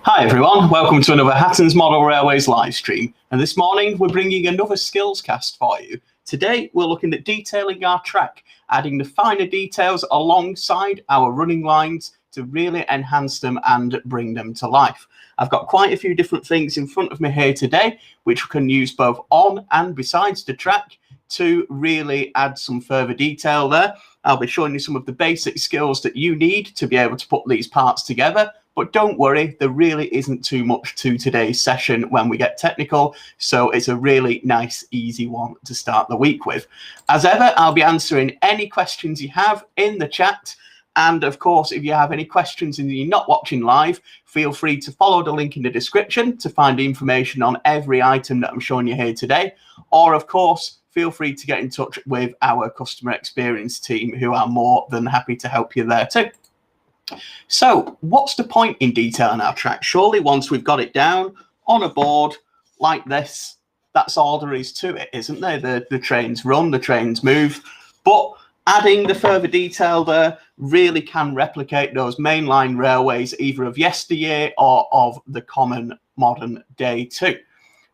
Hi everyone, welcome to another Hatton's Model Railways live stream, and this morning we're bringing another skills cast for you. Today we're looking at detailing our track, adding the finer details alongside our running lines to really enhance them and bring them to life. I've got quite a few different things in front of me here today which we can use both on and besides the track to really add some further detail there. I'll be showing you some of the basic skills that you need to be able to put these parts together. But don't worry, there really isn't too much to today's session when we get technical, so it's a really nice, easy one to start the week with. As ever, I'll be answering any questions you have in the chat. And of course, if you have any questions and you're not watching live, feel free to follow the link in the description to find information on every item that I'm showing you here today. Or of course, feel free to get in touch with our customer experience team who are more than happy to help you there too. So what's the point in detailing our track? Surely once we've got it down on a board like this, that's all there is to it, isn't there? The trains run, the trains move, but adding the further detail there really can replicate those mainline railways either of yesteryear or of the common modern day too.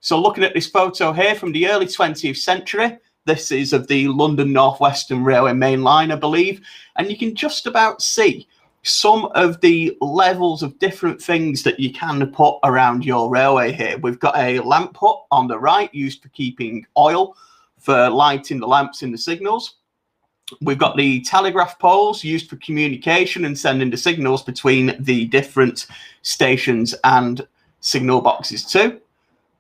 So looking at this photo here from the early 20th century, this is of the London North Western Railway main line, I believe, and you can just about see some of the levels of different things that you can put around your railway here. We've got a lamp hut on the right used for keeping oil for lighting the lamps in the signals. We've got the telegraph poles used for communication and sending the signals between the different stations and signal boxes too.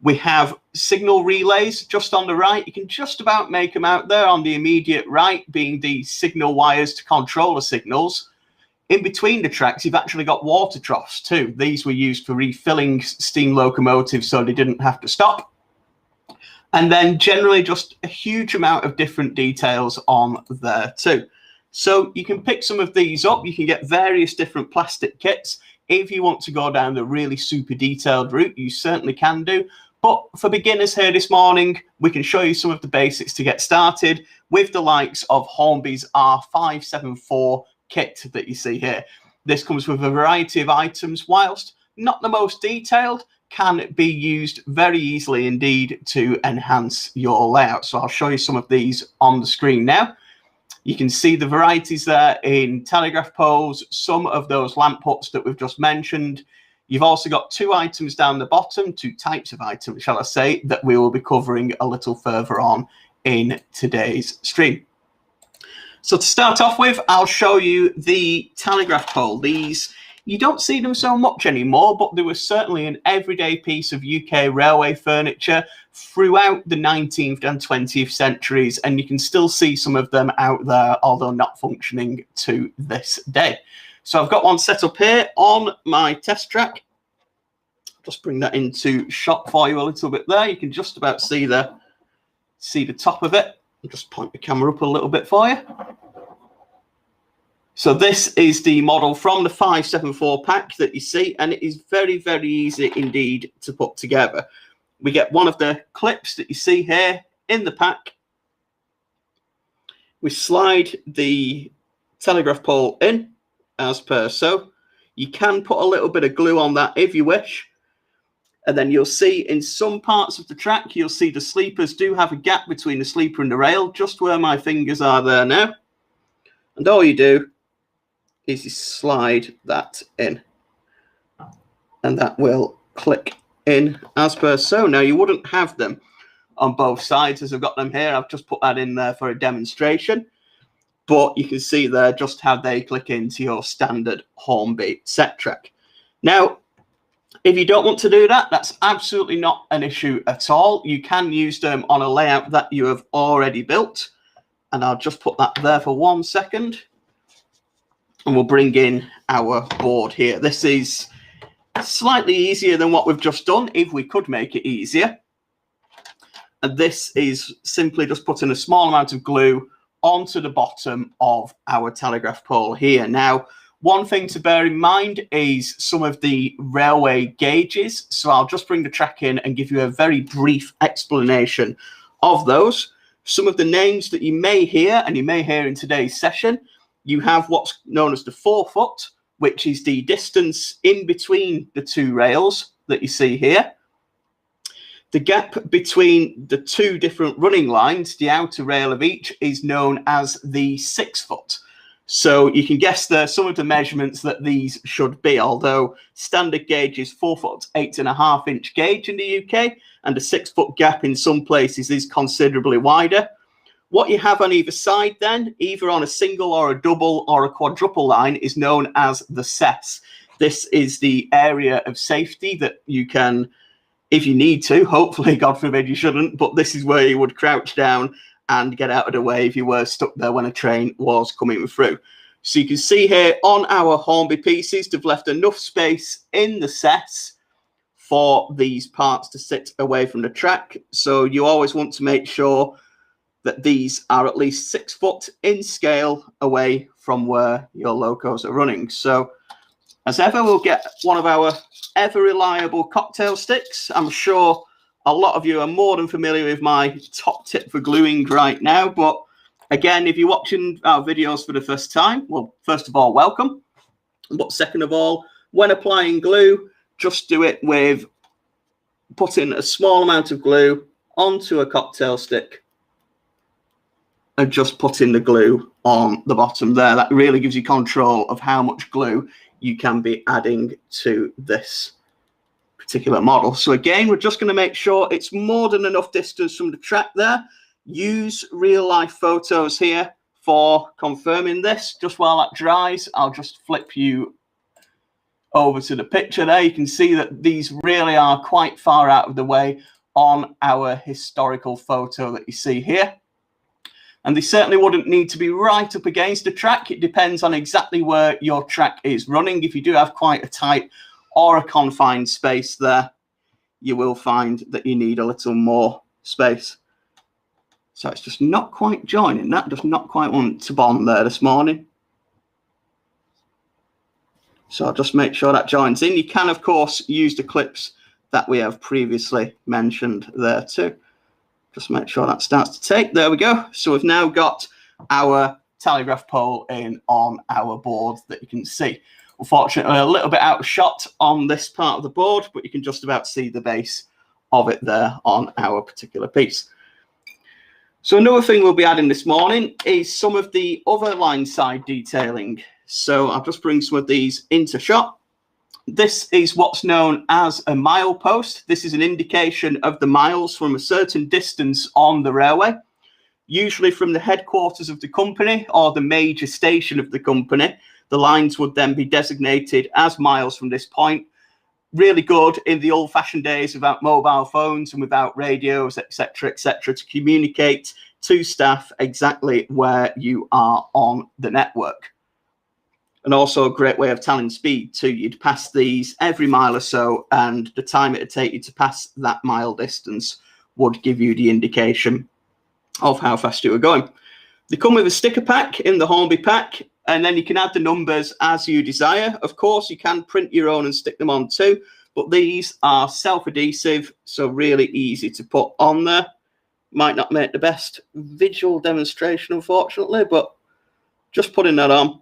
We have signal relays just on the right. You can just about make them out there on the immediate right, being the signal wires to control the signals. In between the tracks, you've actually got water troughs too. These were used for refilling steam locomotives so they didn't have to stop. And then generally just a huge amount of different details on there too. So you can pick some of these up. You can get various different plastic kits. If you want to go down the really super detailed route, you certainly can do. But for beginners here this morning, we can show you some of the basics to get started with the likes of Hornby's R574 kit that you see here. This comes with a variety of items, whilst not the most detailed, can be used very easily indeed to enhance your layout. So I'll show you some of these on the screen now. You can see the varieties there in telegraph poles, some of those lamp huts that we've just mentioned. You've also got two items down the bottom, two types of items, shall I say, that we will be covering a little further on in today's stream. So to start off with, I'll show you the telegraph pole. These, you don't see them so much anymore, but they were certainly an everyday piece of UK railway furniture throughout the 19th and 20th centuries, and you can still see some of them out there, although not functioning to this day. So I've got one set up here on my test track. Just bring that into shot for you a little bit there. You can just about see the top of it. I'll just point the camera up a little bit for you. So this is the model from the 574 pack that you see, and it is very, very easy indeed to put together. We get one of the clips that you see here in the pack. We slide the telegraph pole in as per so. You can put a little bit of glue on that if you wish. And then you'll see in some parts of the track, you'll see the sleepers do have a gap between the sleeper and the rail, just where my fingers are there now. And all you do is you slide that in. And that will click in as per so. Now, you wouldn't have them on both sides as I've got them here. I've just put that in there for a demonstration. But you can see there just how they click into your standard Hornby set track. Now, if you don't want to do that, that's absolutely not an issue at all. You can use them on a layout that you have already built. And I'll just put that there for 1 second. And we'll bring in our board here. This is slightly easier than what we've just done, if we could make it easier. And this is simply just putting a small amount of glue onto the bottom of our telegraph pole here. Now, one thing to bear in mind is some of the railway gauges. So I'll just bring the track in and give you a very brief explanation of those. Some of the names that you may hear, and you may hear in today's session, you have what's known as the 4 foot, which is the distance in between the two rails that you see here. The gap between the two different running lines, the outer rail of each, is known as the 6 foot. So you can guess there some of the measurements that these should be, although standard gauge is 4 foot 8.5 inch gauge in the UK, and a 6 foot gap in some places is considerably wider. What you have on either side then, either on a single or a double or a quadruple line, is known as the cess. This is the area of safety that you can, if you need to, hopefully, God forbid you shouldn't, but this is where you would crouch down and get out of the way if you were stuck there when a train was coming through. So you can see here on our Hornby pieces, they've left enough space in the cess for these parts to sit away from the track. So you always want to make sure that these are at least 6 foot in scale away from where your locos are running. So as ever, we'll get one of our ever reliable cocktail sticks. I'm sure a lot of you are more than familiar with my top tip for gluing right now. But again, if you're watching our videos for the first time, well, first of all, welcome. But second of all, when applying glue, just do it with putting a small amount of glue onto a cocktail stick and just putting the glue on the bottom there. That really gives you control of how much glue you can be adding to this particular model. So again, we're just going to make sure it's more than enough distance from the track there. Use real life photos here for confirming this. Just while that dries, I'll just flip you over to the picture there. You can see that these really are quite far out of the way on our historical photo that you see here. And they certainly wouldn't need to be right up against the track. It depends on exactly where your track is running. If you do have quite a tight or a confined space there, you will find that you need a little more space. So it's just not quite joining. That does not quite want to bond there this morning. So I'll just make sure that joins in. You can, of course, use the clips that we have previously mentioned there too. Just make sure that starts to take. There we go. So we've now got our telegraph pole in on our board that you can see. Unfortunately, a little bit out of shot on this part of the board, but you can just about see the base of it there on our particular piece. So another thing we'll be adding this morning is some of the other line side detailing. So I'll just bring some of these into shot. This is what's known as a milepost. This is an indication of the miles from a certain distance on the railway, usually from the headquarters of the company or the major station of the company. The lines would then be designated as miles from this point. Really good in the old-fashioned days without mobile phones and without radios, etc., to communicate to staff exactly where you are on the network. And also a great way of telling speed too. You'd pass these every mile or so, and the time it would take you to pass that mile distance would give you the indication of how fast you were going. They come with a sticker pack in the Hornby pack, and then you can add the numbers as you desire. Of course, you can print your own and stick them on too, but these are self-adhesive, so really easy to put on there. Might not make the best visual demonstration, unfortunately, but just putting that on,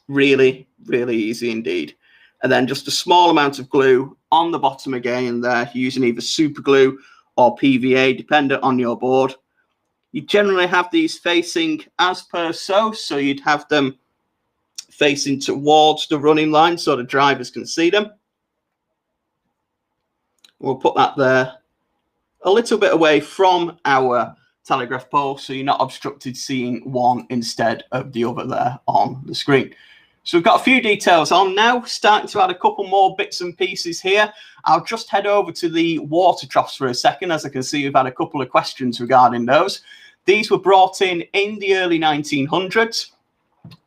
really, really easy indeed. And then just a small amount of glue on the bottom again there, using either super glue or PVA, dependent on your board. You generally have these facing as per so you'd have them facing towards the running line so the drivers can see them. We'll put that there a little bit away from our telegraph pole so you're not obstructed seeing one instead of the other there on the screen. So we've got a few details on now, starting to add a couple more bits and pieces here. I'll just head over to the water troughs for a second. As I can see, we've had a couple of questions regarding those. These were brought in the early 1900s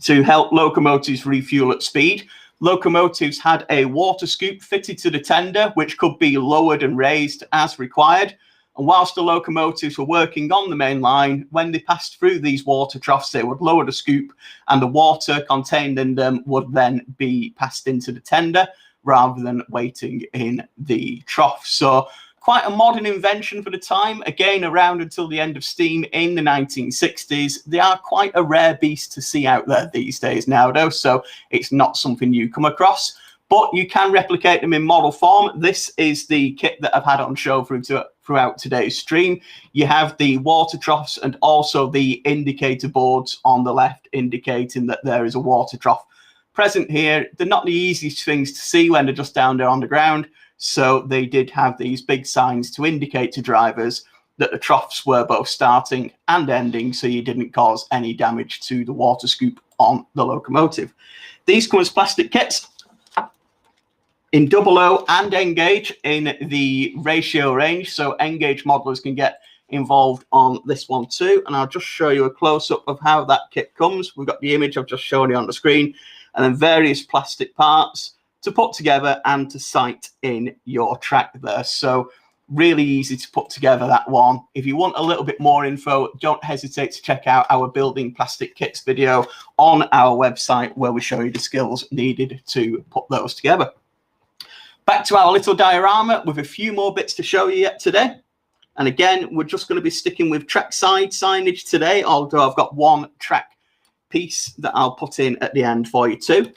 to help locomotives refuel at speed. Locomotives had a water scoop fitted to the tender, which could be lowered and raised as required. And whilst the locomotives were working on the main line, when they passed through these water troughs, they would lower the scoop and the water contained in them would then be passed into the tender rather than waiting in the trough. So Quite a modern invention for the time, again around until the end of steam in the 1960s. They are quite a rare beast to see out there these days now though, so it's not something you come across, but you can replicate them in model form. This is the kit that I've had on show throughout today's stream. You have the water troughs and also the indicator boards on the left indicating that there is a water trough present here. They're not the easiest things to see when they're just down there on the ground. So they did have these big signs to indicate to drivers that the troughs were both starting and ending, so you didn't cause any damage to the water scoop on the locomotive. These come as plastic kits in 00 and N-gauge in the ratio range, so N-gauge modelers can get involved on this one too. And I'll just show you a close-up of how that kit comes. We've got the image I've just shown you on the screen, and then various plastic parts to put together and to sight in your track there. So really easy to put together, that one. If you want a little bit more info, don't hesitate to check out our building plastic kits video on our website, where we show you the skills needed to put those together. Back to our little diorama with a few more bits to show you yet today. And again, we're just going to be sticking with trackside signage today, although I've got one track piece that I'll put in at the end for you too.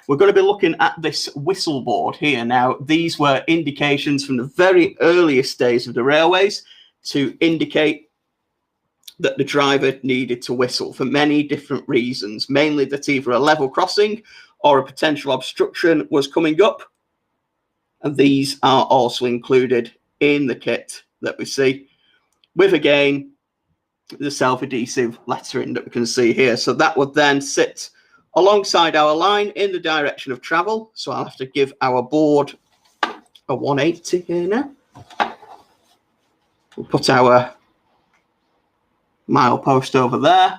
We're going to be looking at this whistleboard here. Now, these were indications from the very earliest days of the railways to indicate that the driver needed to whistle for many different reasons, mainly that either a level crossing or a potential obstruction was coming up. And these are also included in the kit that we see, with again the self-adhesive lettering that we can see here. So that would then sit alongside our line in the direction of travel. So I'll have to give our board a 180 here now. We'll put our milepost over there.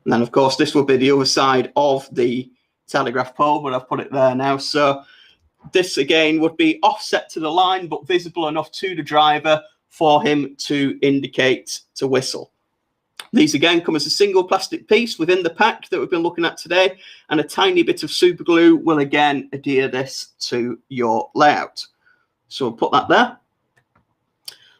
And then, of course, this will be the other side of the telegraph pole, but I've put it there now. So this, again, would be offset to the line, but visible enough to the driver for him to indicate to whistle. These, again, come as a single plastic piece within the pack that we've been looking at today, and a tiny bit of super glue will, again, adhere this to your layout. So we'll put that there.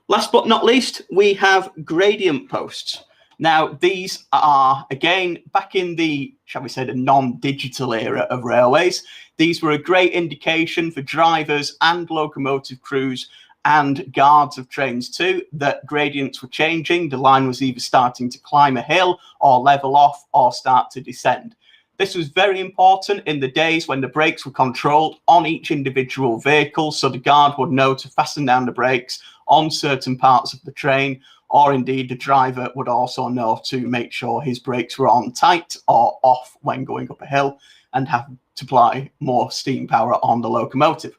Last but not least, we have gradient posts. Now, these are, again, back in the, shall we say, the non-digital era of railways. These were a great indication for drivers and locomotive crews and guards of trains too, that gradients were changing. The line was either starting to climb a hill or level off or start to descend. This was very important in the days when the brakes were controlled on each individual vehicle, so the guard would know to fasten down the brakes on certain parts of the train, or indeed the driver would also know to make sure his brakes were on tight or off when going up a hill and have to apply more steam power on the locomotive.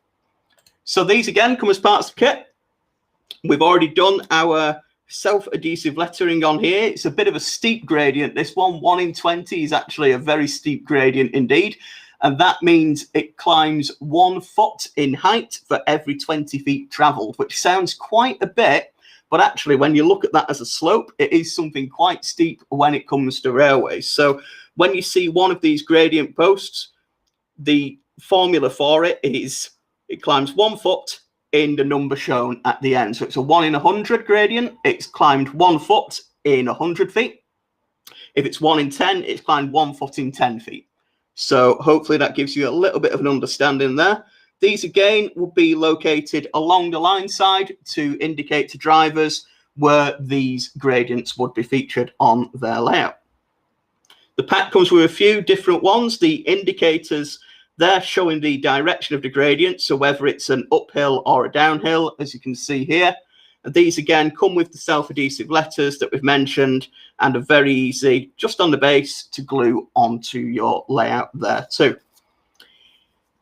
So these, again, come as parts of the kit. We've already done our self-adhesive lettering on here. It's a bit of a steep gradient. This one, 1 in 20, is actually a very steep gradient indeed. And that means it climbs 1 foot in height for every 20 feet travelled, which sounds quite a bit. But actually, when you look at that as a slope, it is something quite steep when it comes to railways. So when you see one of these gradient posts, the formula for it is it climbs 1 foot in the number shown at the end. So it's a 1 in 100 gradient. It's climbed 1 foot in 100 feet. If it's 1 in 10, it's climbed 1 foot in 10 feet. So hopefully that gives you a little bit of an understanding there. These, again, will be located along the line side to indicate to drivers where these gradients would be featured on their layout. The pack comes with a few different ones. The indicators, they're showing the direction of the gradient, so whether it's an uphill or a downhill, as you can see here. And these, again, come with the self-adhesive letters that we've mentioned and are very easy, just on the base, to glue onto your layout there too.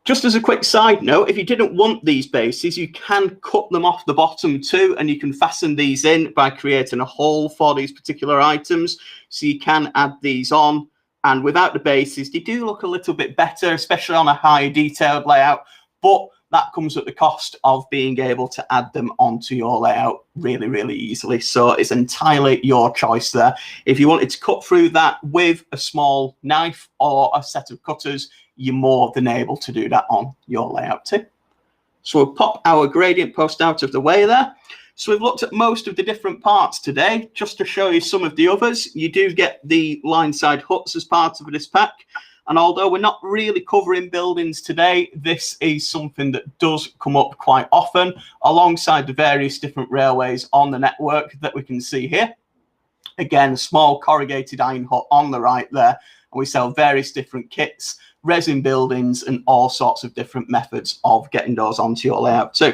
Just as a quick side note, if you didn't want these bases, you can cut them off the bottom too, and you can fasten these in by creating a hole for these particular items. So you can add these on, and without the bases, they do look a little bit better, especially on a higher detailed layout, but that comes at the cost of being able to add them onto your layout really, really easily. So it's entirely your choice there. If you wanted to cut through that with a small knife or a set of cutters, you're more than able to do that on your layout too. So we'll pop our gradient post out of the way there. So we've looked at most of the different parts today. Just to show you some of the others, you do get the line side huts as part of this pack. And although we're not really covering buildings today, this is something that does come up quite often alongside the various different railways on the network that we can see here. Again, a small corrugated iron hut on the right there. And we sell various different kits, resin buildings, and all sorts of different methods of getting those onto your layout too.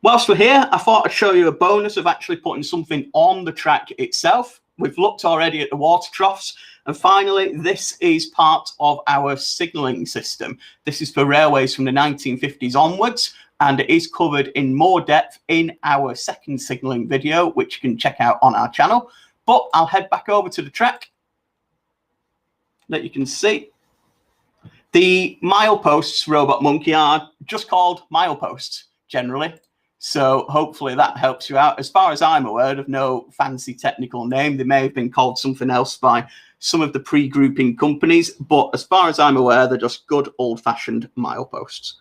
Whilst we're here, I thought I'd show you a bonus of actually putting something on the track itself. We've looked already at the water troughs. And finally, this is part of our signalling system. This is for railways from the 1950s onwards, and it is covered in more depth in our second signalling video, which you can check out on our channel. But I'll head back over to the track that you can see. The mileposts, Robot Monkey, are just called mileposts generally. So hopefully that helps you out. As far as I'm aware of no fancy technical name. They may have been called something else by some of the pre-grouping companies, but as far as I'm aware, they're just good old-fashioned mileposts.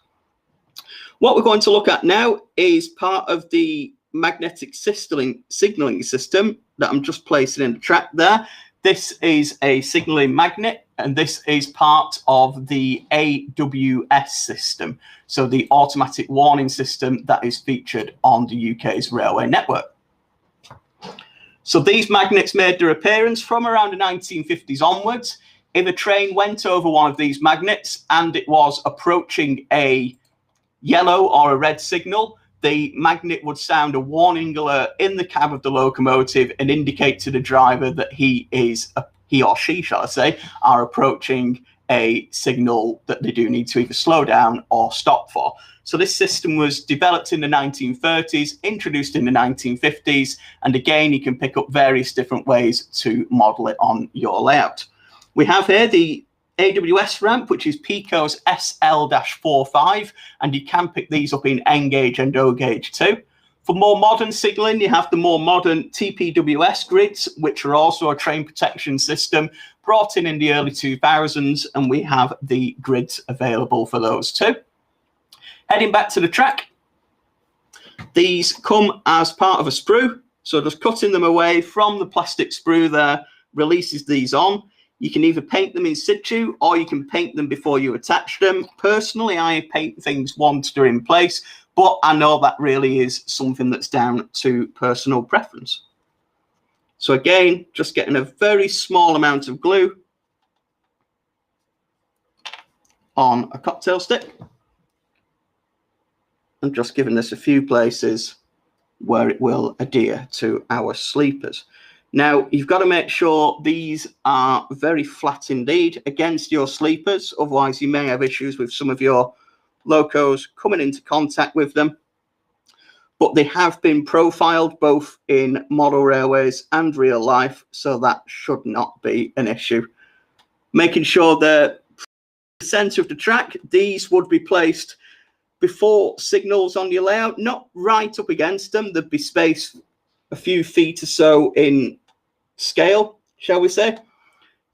What we're going to look at now is part of the magnetic signaling system that I'm just placing in the track there. This is a signaling magnet, and this is part of the AWS system, so the automatic warning system that is featured on the UK's railway network. So these magnets made their appearance from around the 1950s onwards. If a train went over one of these magnets and it was approaching a yellow or a red signal, the magnet would sound a warning alert in the cab of the locomotive and indicate to the driver that he or she, shall I say, are approaching a signal that they do need to either slow down or stop for. So this system was developed in the 1930s, introduced in the 1950s, and again, you can pick up various different ways to model it on your layout. We have here the AWS ramp, which is Pico's SL-45, and you can pick these up in N gauge and O gauge too. For more modern signalling, you have the more modern TPWS grids, which are also a train protection system brought in the early 2000s, and we have the grids available for those too. Heading back to the track, these come as part of a sprue, so just cutting them away from the plastic sprue there releases these on. You can either paint them in situ or you can paint them before you attach them. Personally, I paint things once they're in place, but I know that really is something that's down to personal preference. So again, just getting a very small amount of glue on a cocktail stick and just giving this a few places where it will adhere to our sleepers. Now, you've got to make sure these are very flat indeed against your sleepers, otherwise you may have issues with some of your locos coming into contact with them. But they have been profiled both in model railways and real life, so that should not be an issue. Making sure that the center of the track, these would be placed before signals on your layout, not right up against them. There'd be space a few feet or so in scale, shall we say,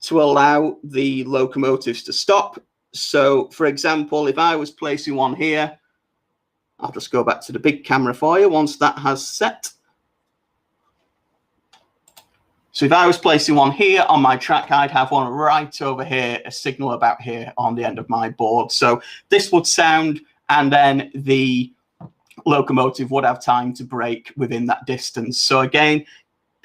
to allow the locomotives to stop. So, for example, if I was placing one here, I'll just go back to the big camera for you once that has set. So if I was placing one here on my track, I'd have one right over here, a signal about here on the end of my board. So this would sound, and then the locomotive would have time to brake within that distance. So again,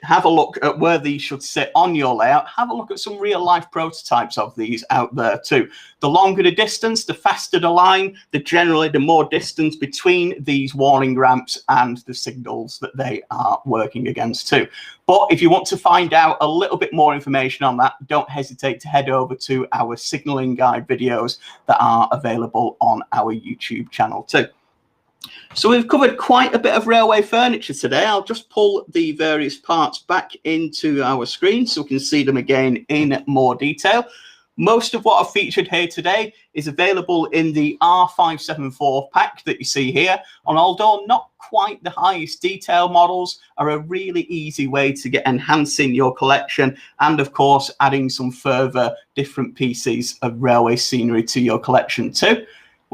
have a look at where these should sit on your layout. Have a look at some real life prototypes of these out there too. The longer the distance, the faster the line, generally the more distance between these warning ramps and the signals that they are working against too. But if you want to find out a little bit more information on that, don't hesitate to head over to our signaling guide videos that are available on our YouTube channel too. So we've covered quite a bit of railway furniture today. I'll just pull the various parts back into our screen so we can see them again in more detail. Most of what I've featured here today is available in the R574 pack that you see here. And although not quite the highest detail models, are a really easy way to get enhancing your collection and, of course, adding some further different pieces of railway scenery to your collection too.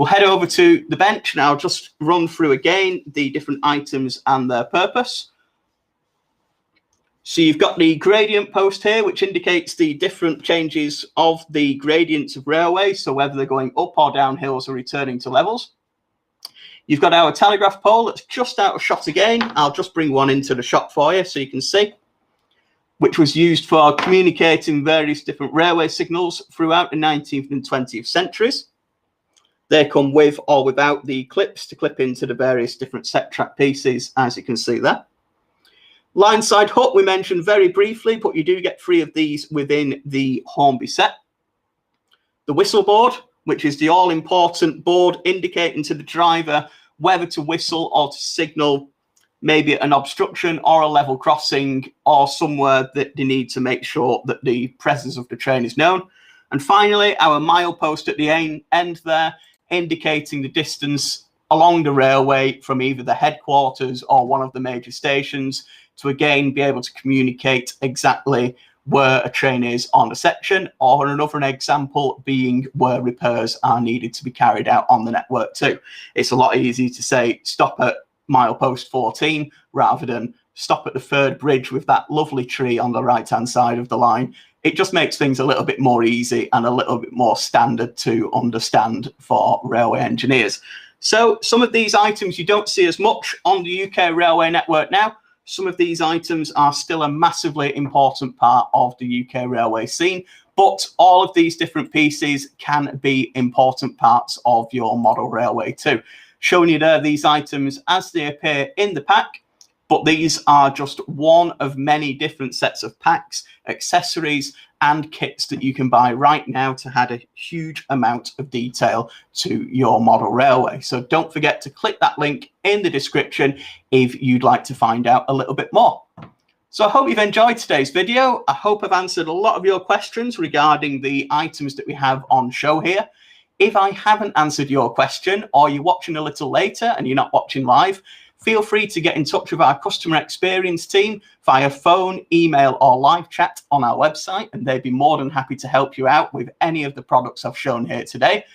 We'll head over to the bench and I'll just run through again the different items and their purpose. So you've got the gradient post here, which indicates the different changes of the gradients of railways, so whether they're going up or down hills or returning to levels. You've got our telegraph pole that's just out of shot again. I'll just bring one into the shot for you so you can see, which was used for communicating various different railway signals throughout the 19th and 20th centuries. They come with or without the clips to clip into the various different set track pieces, as you can see there. Line side hook we mentioned very briefly, but you do get 3 of these within the Hornby set. The whistleboard, which is the all-important board indicating to the driver whether to whistle or to signal maybe an obstruction or a level crossing or somewhere that they need to make sure that the presence of the train is known. And finally, our milepost at the end there, indicating the distance along the railway from either the headquarters or one of the major stations to again be able to communicate exactly where a train is on a section, or another example being where repairs are needed to be carried out on the network too. It's a lot easier to say stop at milepost 14 rather than stop at the 3rd bridge with that lovely tree on the right hand side of the line. It just makes things a little bit more easy and a little bit more standard to understand for railway engineers. So some of these items you don't see as much on the UK railway network now. Some of these items are still a massively important part of the UK railway scene, but all of these different pieces can be important parts of your model railway too. Showing you there these items as they appear in the pack, but these are just one of many different sets of packs, accessories and kits that you can buy right now to add a huge amount of detail to your model railway. So don't forget to click that link in the description if you'd like to find out a little bit more. So I hope you've enjoyed today's video. I hope I've answered a lot of your questions regarding the items that we have on show here. If I haven't answered your question or you're watching a little later and you're not watching live, feel free to get in touch with our customer experience team via phone, email, or live chat on our website, and they'd be more than happy to help you out with any of the products I've shown here today.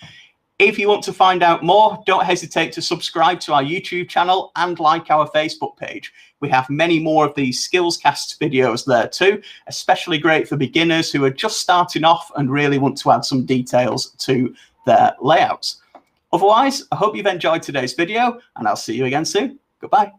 If you want to find out more, don't hesitate to subscribe to our YouTube channel and like our Facebook page. We have many more of these Skillscast videos there too, especially great for beginners who are just starting off and really want to add some details to their layouts. Otherwise, I hope you've enjoyed today's video, and I'll see you again soon. Goodbye.